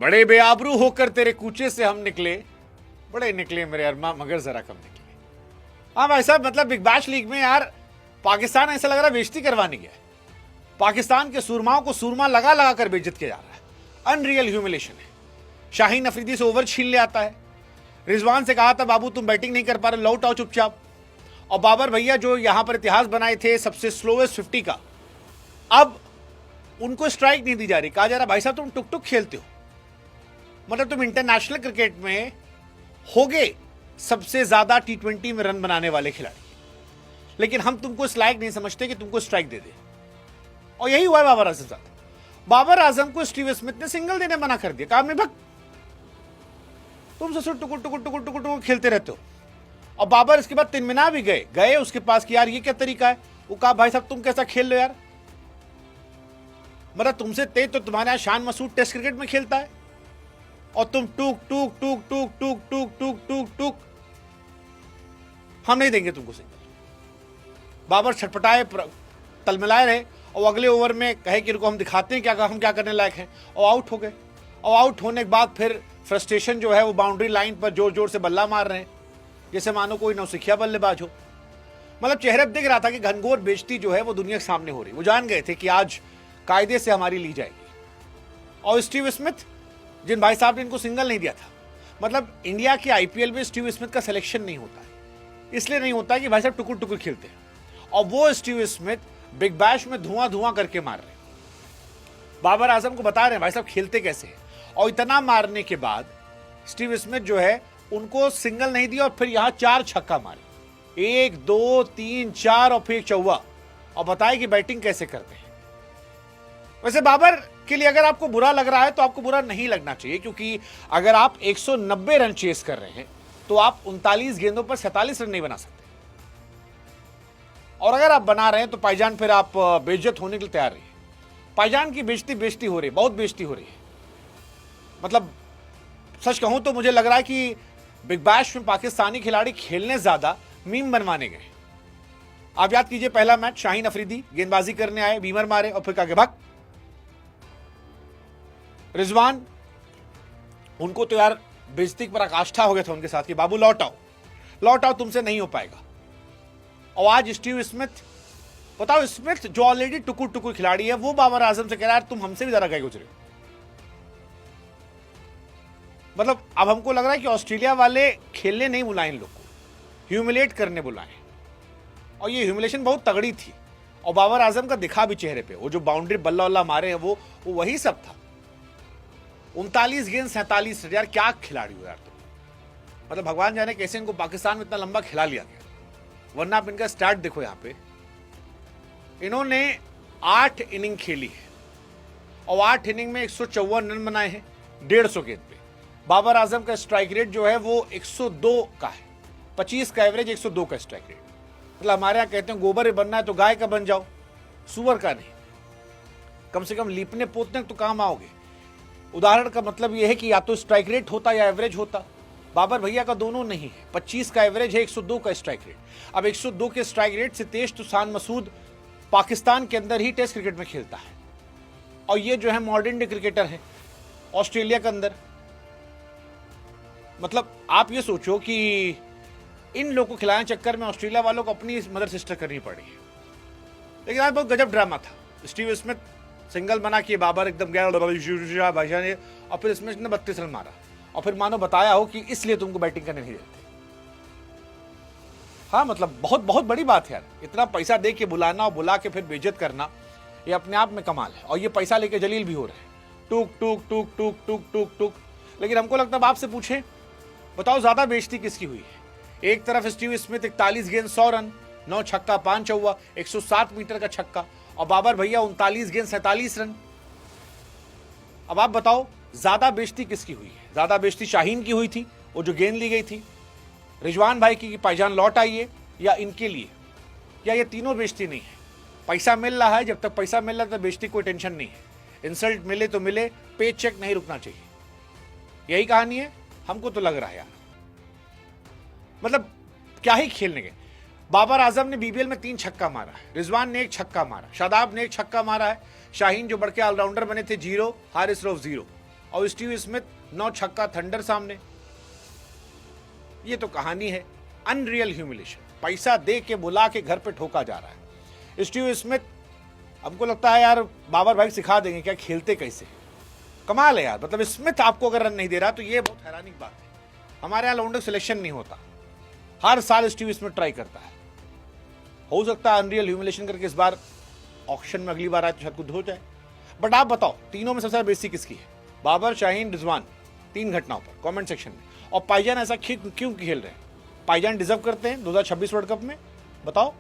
बड़े बेआबरू होकर तेरे कूचे से हम निकले, बड़े निकले मेरे अरमा मगर जरा कम निकले। हाँ भाई साहब, मतलब बिग बैश लीग में यार पाकिस्तान ऐसा लग रहा है बेइज्जती करवाने गया है। पाकिस्तान के सूरमाओं को सूरमा लगा लगा कर बेइज्जत किया जा रहा है। अनरियल ह्यूमिलेशन है। शाहीन अफरीदी से ओवर छीन ले आता है। रिजवान से कहा था बाबू तुम बैटिंग नहीं कर पा रहे, लौट आओ चुपचाप। और बाबर भैया जो यहां पर इतिहास बनाए थे सबसे स्लोएस्ट 50 का, अब उनको स्ट्राइक नहीं दी जा रही। कहा जा रहा भाई साहब तुम टुक टुक खेलते हो, मतलब तुम इंटरनेशनल क्रिकेट में होगे सबसे ज्यादा T20 में रन बनाने वाले खिलाड़ी, लेकिन हम तुमको इस लायक नहीं समझते कि तुमको स्ट्राइक दे दे। और यही हुआ है बाबर आजम साथ। बाबर आजम को स्टीव स्मिथ ने सिंगल देने मना कर दिया। कहा मैं भग, तुम ससुर टुकुर टुकुर टुकुर टुकुर टुकुर खेलते रहते हो। और बाबर इसके बाद तिनमिना भी गए उसके पास कि यार ये क्या तरीका है। वो कहा भाई साहब तुम कैसा खेल लो यार, मतलब तुमसे तेज तो तुम्हारे यहां शान मसूद टेस्ट क्रिकेट में खेलता है और तुम टूक टूक टूक टूक टूक टूक टूक टूक टूक, हम नहीं देंगे तुमको सिंगल। बाबर छटपटाए तलमिलाए रहे और अगले ओवर में कहे कि रुको हम दिखाते हैं क्या हम क्या करने लायक हैं, और आउट हो गए। और आउट होने के बाद फिर फ्रस्ट्रेशन जो है वो बाउंड्री लाइन पर जोर जोर से बल्ला मार रहे हैं, जैसे मानो कोई नौसिखिया बल्लेबाज हो। मतलब चेहरे पर दिख रहा था कि घनघोर बेइज्जती जो है वो दुनिया के सामने हो रही। वो जान गए थे कि आज कायदे से हमारी ली जाएगी। और स्टीव स्मिथ, जिन भाई साहब ने इनको सिंगल नहीं दिया था, मतलब इंडिया के आईपीएल में स्टीव स्मिथ का सिलेक्शन नहीं होता है, इसलिए नहीं होता है कि भाई साहब टुकुर टुकुर खेलते हैं। और वो स्टीव स्मिथ बिग बैश में धुआं धुआं करके मार रहे हैं। बाबर आजम को बता रहे हैं भाई साहब खेलते कैसे हैं। और इतना मारने के बाद स्टीव स्मिथ जो है उनको सिंगल नहीं दिया और फिर यहां 4 छक्का मारे, 1 2 3 4 और फिर एक चौवा, और बताए कि बैटिंग कैसे करते हैं। वैसे बाबर के लिए अगर आपको बुरा लग रहा है तो आपको बुरा नहीं लगना चाहिए, क्योंकि अगर आप 190 रन चेस कर रहे हैं तो आप 39 गेंदों पर 47 रन नहीं बना सकते। और अगर आप बना रहे हैं तो भाईजान फिर आप बेइज्जत होने के लिए तैयार रहिए। भाईजान की बेइज्जती हो रही है, बहुत बेइज्जती हो रही है। मतलब सच कहूं तो मुझे लग रहा है कि बिग बैश में पाकिस्तानी खिलाड़ी खेलने ज्यादा मीम बनवाने गए। आप याद कीजिए पहला मैच शाहीन अफरीदी गेंदबाजी करने आए, बीमर मारे और फिर कहा भाग। रिजवान, उनको तो यार बेइज्जती पर आकाष्ठा हो गया था उनके साथ कि बाबू लौट आओ तुमसे नहीं हो पाएगा। और आज स्टीव स्मिथ, बताओ स्मिथ जो ऑलरेडी टुकुर टुकुर खिलाड़ी है, वो बाबर आजम से कह रहा है तुम हमसे भी ज्यादा गए गुजरे। मतलब अब हमको लग रहा है कि ऑस्ट्रेलिया वाले खेलने नहीं बुलाए इन लोग को, ह्यूमिलेट करने बुलाए। और ये ह्यूमिलेशन बहुत तगड़ी थी और बाबर आजम का दिखा भी चेहरे पे। वो जो बाउंड्री बल्ला वल्ला मारे हैं वो वही सब था। 39 गेंद 47 रन, यार क्या खिलाड़ी हो यार तुम। मतलब भगवान जाने कैसे इनको पाकिस्तान में इतना लंबा खिला लिया गया, वरना आप इनका स्टार्ट देखो। यहां पे इन्होंने 8 इनिंग खेली है और 8 इनिंग में 154 रन बनाए हैं 150 गेंद पे। बाबर आजम का स्ट्राइक रेट जो है वो 102 का है, 25 का एवरेज, 102 का स्ट्राइक रेट। मतलब हमारे यहां कहते हैं गोबर बनना है तो गाय का बन जाओ, सुअर का नहीं। कम से कम लीपने पोतने तो काम आओगे। उदाहरण का मतलब यह है कि या तो स्ट्राइक रेट होता या एवरेज होता। बाबर भैया का दोनों नहीं है, 25 का एवरेज है, 102 का स्ट्राइक रेट। अब 102 के स्ट्राइक रेट से तेज तो शान मसूद पाकिस्तान के अंदर ही टेस्ट क्रिकेट में खेलता है, और ये जो है मॉडर्न डे क्रिकेटर है ऑस्ट्रेलिया के अंदर। मतलब आप ये सोचो कि इन लोगों को खिलाने चक्कर में ऑस्ट्रेलिया वालों को अपनी मदर सिस्टर करनी पड़ी है। लेकिन आज बहुत गजब ड्रामा था। स्टीव स्मिथ सिंगल बना किए, बाबर एकदम गया भाईजान ने, और फिर स्मिथ ने 32 रन मारा और फिर मानो बताया हो कि इसलिए तुमको बैटिंग करने नहीं देते। हाँ मतलब बहुत बहुत बड़ी बात है यार, इतना पैसा दे के बुलाना और बुला के फिर बेइज्जत करना, ये अपने आप में कमाल है। और ये पैसा लेके जलील भी हो रहे हैं, टूक टूक टूक टूक टूक टूक टूक। लेकिन हमको लगता है आपसे पूछे, बताओ ज्यादा बेइज्जती किसकी हुई है। एक तरफ स्टीव स्मिथ 41 गेंद 100 रन, 9 छक्का 5 चौवा, 107 मीटर का छक्का, और बाबर भैया 39 गेंद 47 रन। अब आप बताओ ज्यादा बेइज्जती किसकी हुई है। ज्यादा बेइज्जती शाहीन की हुई थी, वो जो गेंद ली गई थी, रिजवान भाई की भाईजान लौट आइए, या इनके लिए, या ये तीनों बेइज्जती नहीं है। पैसा मिल रहा है, जब तक पैसा मिल रहा है तो बेइज्जती कोई टेंशन नहीं है। इंसल्ट मिले तो मिले, पे चेक नहीं रुकना चाहिए। यही कहानी है, हमको तो लग रहा है यार। मतलब क्या ही खेलने गए। बाबर आजम ने बीबीएल में 3 छक्का मारा है, रिजवान ने 1 छक्का मारा, शादाब ने 1 छक्का मारा है, शाहीन जो बड़के ऑलराउंडर बने थे 0, हारिस रऊफ 0, और स्टीव स्मिथ 9 छक्का थंडर सामने। ये तो कहानी है, अनरियल ह्यूमिलेशन। पैसा दे के बुला के घर पे ठोका जा रहा है। स्टीव स्मिथ, हमको लगता है यार बाबर भाई सिखा देंगे क्या खेलते कैसे। कमाल है यार, मतलब स्मिथ आपको अगर रन नहीं दे रहा तो ये बहुत हैरानी की बात है। हमारे यहाँ लौंडे सिलेक्शन नहीं होता, हर साल स्टीव स्मिथ ट्राई करता है। हो सकता है अनरियल ह्यूमिलेशन करके इस बार ऑक्शन में अगली बार आए तो शायद कुछ हो जाए। बट आप बताओ, तीनों में सबसे ज्यादा बेइज्जती किसकी है? बाबर, शाहीन, रिजवान, 3 घटनाओं पर कमेंट सेक्शन में। और पाईजान ऐसा क्यों खेल रहे हैं? पाईजान डिजर्व करते हैं 2026 वर्ल्ड कप में? बताओ।